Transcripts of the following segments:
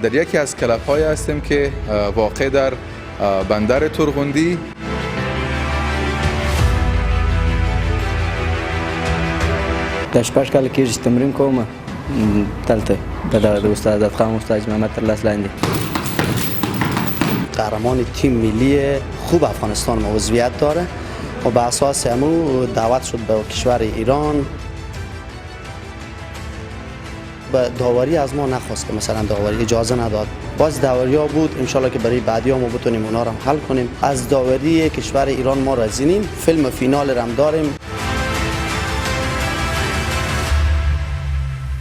در یکی از کلب‌های هستیم که واقع در بندر تورغوندی. د شپږ کاله کېږي چې تمرین کوم دلته د استاد ادخان استاد محمد ترلاس لاندې. قهرمان تیم ملی خوب افغانستان ما عضویت داره و به اساس امو دعوت شد به کشور ایران. به داوری از ما نخواست که مثلا داوری اجازه نداد. باز داوری ها بود، انشالله که برای بعدی ها ما بتونیم اونا رو حل کنیم. از داوری کشور ایران ما راضییم. فیلم فینال رم داریم.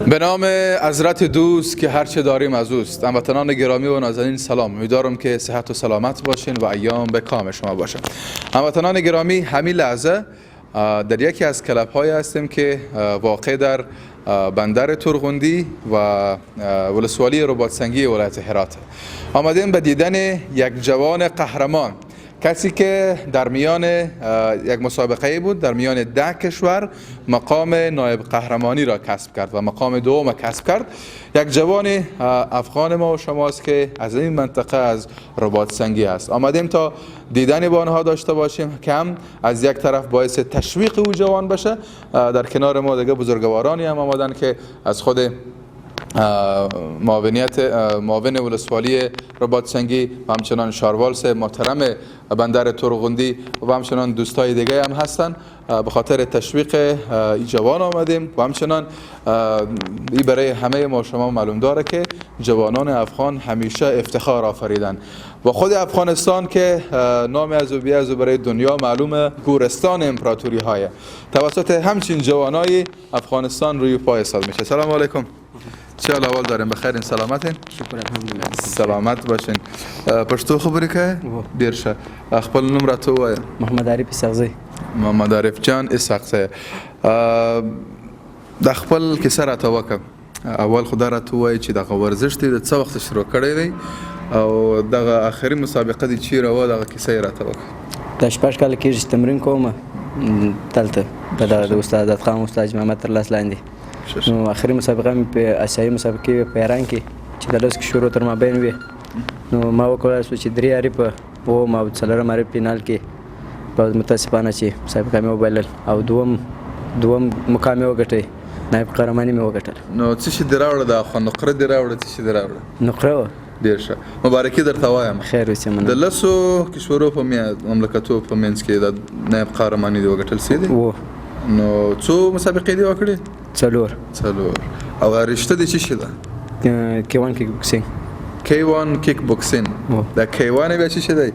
به نام حضرت دوست که هرچه داریم از اوست. هموطنان گرامی و نازنین سلام. امیدوارم که صحت و سلامت باشین و ایام به کام شما باشه. هموطنان گرامی، همین لحظه در یکی از کلب‌های هستیم که واقع در بندر تورغوندی و ولسوالی رباطسنگی ولایت هرات. آمدیم به دیدن یک جوان قهرمان، کسی که در میان یک مسابقه بود در میان 10 کشور مقام نایب قهرمانی را کسب کرد و مقام دوم کسب کرد. یک جوان افغان ما و شماست که از این منطقه از رباطسنگی است. آمدیم تا دیدن با آنها داشته باشیم که هم از یک طرف باعث تشویق او جوان بشه. در کنار ما دیگه بزرگوارانی هم آمدن که از خود معاون ولسوالی رباطسنگی و همچنان شاروالس محترم بندر تورغوندی و همچنان دوستای دیگه هم هستن. به خاطر تشویق این جوان آمدیم و همچنان این برای همه ما شما معلوم داره که جوانان افغان همیشه افتخار آفریدن و خود افغانستان که نام از و بی از و برای دنیا معلومه گورستان امپراتوری های توسط همچین جوانای افغانستان روی پای ایستاده میشه. سلام علیکم. چه احوال دارین؟ بخیرین؟ سلامتین؟ شکر الحمدلله. سلامت باشین. پښتو خبرې کوي؟ ډیر ښه. خپل نوم راته ووایه. محمد عارف اسحاقزی. محمد عارف جان اسحاقزی. د خپل کیسه راته وکړه. اول خو دا راته ووایه چې دغه ورزش دی د څه وخت شروع کړی دی او دغه آخري مسابقه دی چیرې وه، دغه کیسه یې راته وکړه. د شپږ کاله کېږي چې تمرین کوم دلته د استاد ادخان استاد محمد ترلاس لاندې. نو آخري مسابقه مې په آسیایي مسابقې په ایران کې چې د لس کې شروع تر مابین وې، نو ما وکولای شو چې 3 یاري په اووم او څلورم یاري فینال کې په متاسفانه چې مسابقه مې وبایلل او دوم مقام یې وګټی، نایب قهرماني مې وګټله. نو څه شي دې راوړه؟ دا خو نقره دې راوړه؟ څه شي دې راوړه؟ نقره وه. ډېر ښه، مبارکي درته وایم. خیر اوسې مننه. د لسو کشورو په مملکتو په منځ کې د نایب قهرماني دې وګټل سوي دي؟ و. نو څو مسابقې دې وکړې؟ 4. او رشته دې څه شي ده؟ K1 kick boxing. K1 kick boxing. دا K1 بیا څه شي دی؟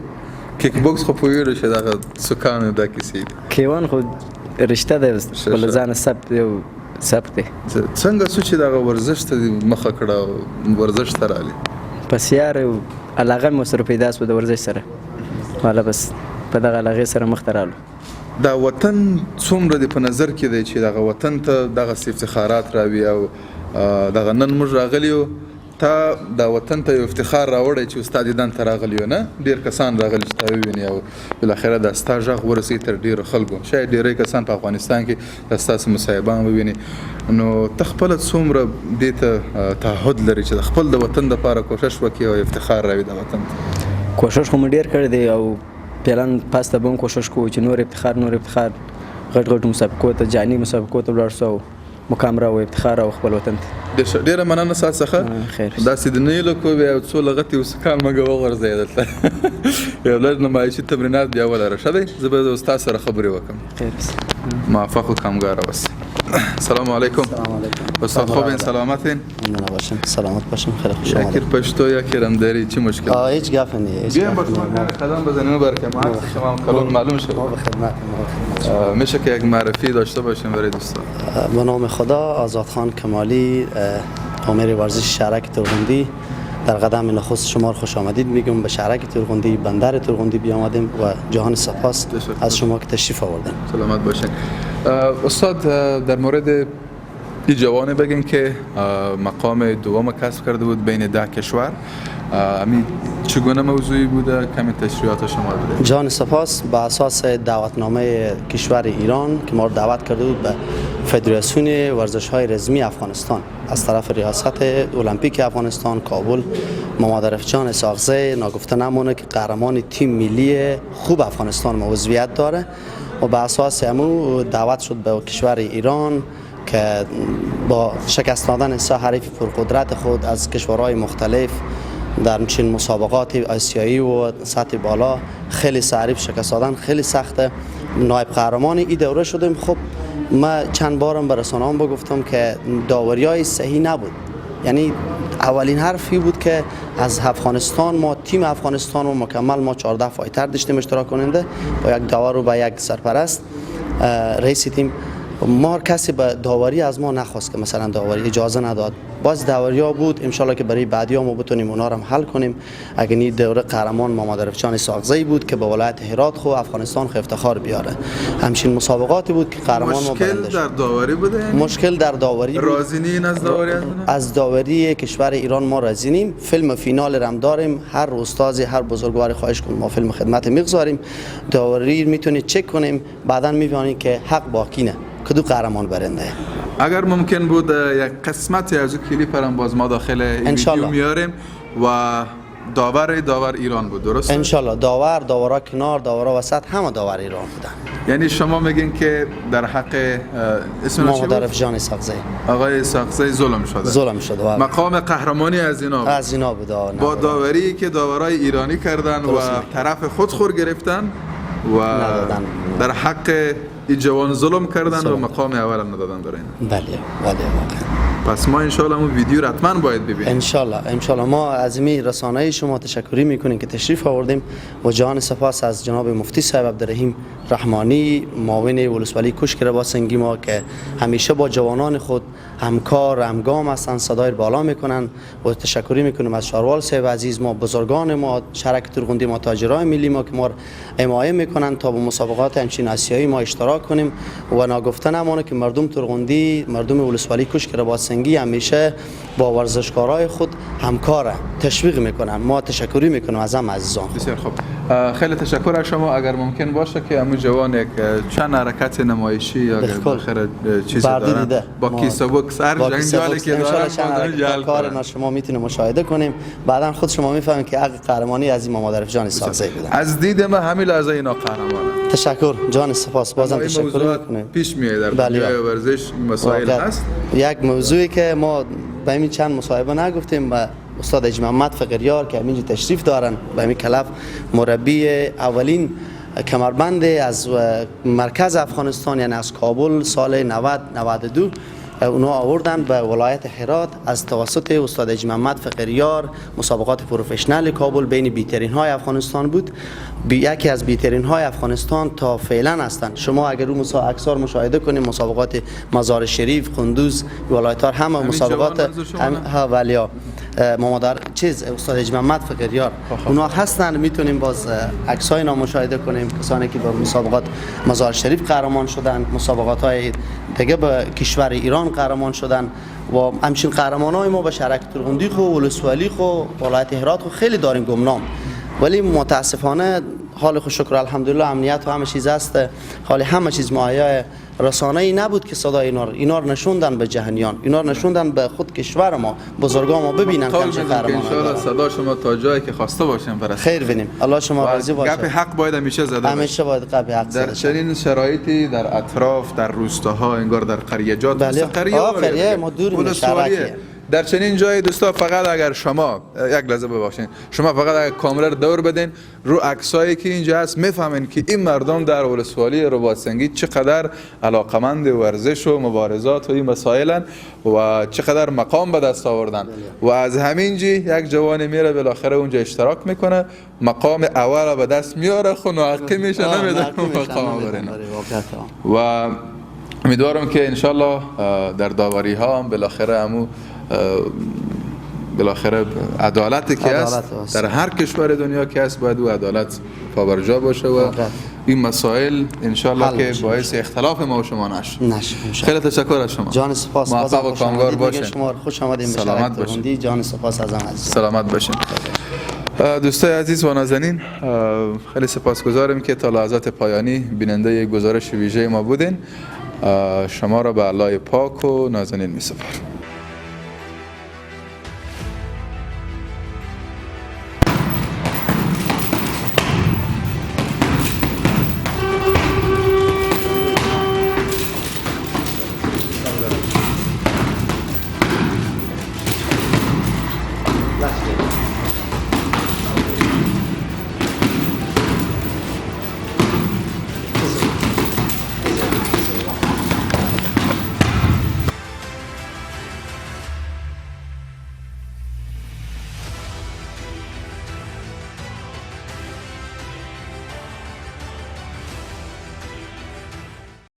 kick box خو پوهېږو چې دغه سوکانو دا کیسې دي. K1 خو رشته ده، خپل ځانه ثبت یو ثبت دی. څنګه څو چې دغه ورزش ته مخه کړه او ورزش ته رالې؟ پس یار علاقه مې ورسره پیدا سوه د ورزش سره، والا بس په دغه علاقې سره مخته رالو. دا وطن څومره د په نظر کې دی چې دغه وطن ته دغه افتخارات راوي او دغه نن موږ راغلی یو تا دا وطن ته یو افتخار راوړی چې استاد دیدن ته راغلی یو، نه ډېر کسان راغلي چې تا وویني او بالاخره دا ستا غږ ورسوي تر ډېرو خلکو، شاید ډېری کسان په افغانستان کې دا ستاسو مصاحبان وویني. نو ته خپله څومره دې ته تعهد لري چې د خپل د وطن دپاره کوښښ وکړې او افتخار راوي د وطن ته؟ کوښښ خو مې ډېر کړی دی او پلان پاسته به هم کوښښ کوو چې نور افتخار غټ مسابقو ته جاني مسابقو ته ولاړ شو، مقام راو افتخار او خپل وطن ته. ډېره مننه ستاسو څخه. خیر. داسې د نیلو کو بیا یو څو لغتې وسکان مګه وغورځئ دلته یو لږ نمایشي تمرینات بیا ولره. ښه دی، زه به د استاد سره خبرې وکړم. خیر. موفق و کامگار اوسئ. سلام علیکم. سلام علیکم. استاد خوبین؟ سلامتین؟ ممنون باشم. سلامت باشم. خیلی خوش آمدید. شکر. پشتو یا کرمداری چی مشکل؟ هیچ گپ نیست. بیایم با شما قدم بزنیم برکه ما عکس شما هم کلون معلوم شد. ما به خدمت. میشه که یک معرفی داشته باشیم برای دوستان؟ به نام خدا، آزادخان کمالی، آمر ورزش شهرک تورغوندی. در قدم نخست شما خوش آمدید میگم به شهرک تورغوندی، بندر تورغوندی بیامدیم و جهان سپاس از شما که تشریف آوردین. سلامت باشین. استاد در مورد این جوانه بگین که مقام دوم کسب کرده بود بین 10 کشور، همین چگونه موضوعی بوده؟ کمی تشریحات شما بده. جان سپاس. به اساس دعوتنامه کشور ایران که ما رو دعوت کرده بود به فدراسیون ورزش‌های رزمی افغانستان از طرف ریاست المپیک افغانستان کابل محمد عارف جان اسحاقزی ناگفته نمونه که قهرمان تیم ملی خوب افغانستان عضویت داره و به اساس همون دعوت شد به کشور ایران که با شکست دادن سه حریف پرقدرت خود از کشورهای مختلف در چنین مسابقات آسیایی و سطح بالا خیلی حریف شکست دادن خیلی سخته. نایب قهرمان این دوره شدیم. خب ما چند بارم به رسانه‌ام گفتم که داوریای صحیح نبود. یعنی اولین حرفی بود که از افغانستان ما تیم افغانستان و مکمل ما 14 فایتر داشتیم اشتراک کننده با یک داور و با یک سرپرست رئیس تیم. ما کسی به داوری از ما نخواست که مثلا داوری اجازه نداد. باز داوریا بود ان شاءالله که برای بعدی ما بتونیم اونا رو هم حل کنیم. اگه این دوره قهرمان محمد عارف جان اسحاقزی بود که به ولایت هرات خو افغانستان خو افتخار بیاره. همچین مسابقاتی بود که قهرمان ما مشکل در داوری بوده. مشکل در داوری بود. راضی از داوری از داوری کشور ایران ما راضی نیم. فیلم فینال هم داریم. هر استاد هر بزرگوار خواهش کنیم ما فیلم خدمت میگذاریم. داوری میتونید چک کنیم بعدا میبینید که حق باقی نه کدو قهرمان برنده. اگر ممکن بود یک قسمتی از اون کلیپ هم باز ما داخل این ویدیو میاریم و داور ایران بود درسته؟ انشالله داورا کنار داورا وسط همه داور ایران بودن. یعنی شما میگین که در حق اسم محمد عارف جان اسحاقزی آقای اسحاقزی ظلم شده مقام قهرمانی از اینا بود با داوری که داورای ایرانی کردن و طرف خود خور گرفتن و در حق این جوان ظلم کردن و مقام اول ندادن برای اینا. بله واقعا. پس ما انشالله اون ویدیو حتما باید ببینیم. انشالله ما از این رسانه‌ای شما تشکری میکنیم که تشریف آوردیم و جان سپاس از جناب مفتی صاحب عبدالرحیم رحمانی معاون ولسوالی کوشک رباط‌سنگی ما که همیشه با جوانان خود همکار همگام هستن صدای بالا میکنن و تشکری میکنیم از شاروال صاحب عزیز ما بزرگان ما شرک ترغندی ما تاجرای ملی ما که ما حمایت میکنن تا به مسابقات همچین آسیایی ما اشتراک کنیم و ناگفته نمونه که مردم ترغندی مردم ولسوالی کوشک رباط‌سنگی همیشه با ورزشکارای خود همکاره تشویق میکنن. ما تشکری میکنیم از هم عزیزان. بسیار خوب. خیلی تشکر از شما. اگر ممکن باشه که همون جوان یک چند حرکت نمایشی یا بالاخره چیزی داره با کیسه بوکس هر جنگالی که داره کار شما میتونیم مشاهده کنیم بعدا خود شما میفهمید که حق قهرمانی از این محمد عارف جان اسحاقزی بودن. از دید ما همین لحظه اینا قهرمانه. تشکر جان سپاس بازم تشکر میکنیم. پیش میاد در دنیای ورزش مسائل هست. یک موضوعی که ما به همین چند مصاحبه نگفتیم و استاد حاجی محمد فقیریار که همینجا تشریف دارن به همین کلف مربی اولین کمربند از مرکز افغانستان یعنی از کابل سال 92 اونا آوردن به ولایت هرات از توسط استاد حاجی محمد فقیریار. مسابقات پروفشنال کابل بین بیترین های افغانستان بود. یکی از بیترین های افغانستان تا فعلا هستند. شما اگر رو اکثر مشاهده کنید مسابقات مزار شریف قندوز ولایت ها همه مسابقات ولیا محمد استاد حاجی محمد فقیریار اونا هستند. میتونیم باز عکسای اینا مشاهده کنیم کسانی که با مسابقات مزار شریف قهرمان شدن مسابقات های دیگه به کشور ایران قهرمان شدن و همچین قهرمانای ما به شرک ترغندی خو ولسوالی خو ولایت هرات خو خیلی داریم گمنام. ولی متاسفانه حال خو شکر الحمدلله امنیت و همه چیز است. حال همه چیز مایه رسانه‌ای نبود که صدای اینا رو نشوندن به جهانیان. اینا رو نشوندن به خود کشور ما بزرگان ما ببینن که چه قهرمان. ان شاء الله صدا شما تا جایی که خواسته باشیم برسه. خیر بینیم. الله شما راضی باشه. گپ حق باید همیشه زده باشه. همیشه باید گپ حق در چنین شرایطی در اطراف در روستاها انگار در قریه‌جات قریه ما دور میشه. در چنین جای دوستا فقط اگر شما یک لحظه ببخشید شما فقط اگر کامera رو دور بدین رو عکسایی که اینجا هست میفهمین که این مردم در ولسوالی رباط‌سنگی چقدر علاقمند ورزش و مبارزات و این مسائلن و چقدر مقام به دست آوردن و از همینجی یک جوانی میره بالاخره اونجا اشتراک میکنه مقام اول به دست میاره خو ناحقی میشه نمیده مقام برینه و امیدوارم که انشالله در داوری ها هم بالاخره عدالتی که هست در هر کشور دنیا که هست باید او عدالت پابرجا باشه و این مسائل انشالله که باعث اختلاف ما و شما نشه. خیلی تشکر از شما. جان سپاس. موفق و کامگار باشین. شما خوش آمدید به سلامت باشین. جان سپاس از عزیز. سلامت باشین. دوستای عزیز و نازنین خیلی سپاسگزارم که تا لحظات پایانی بیننده یک گزارش ویژه ما بودین. شما را به الله پاک و نازنین می سپارم.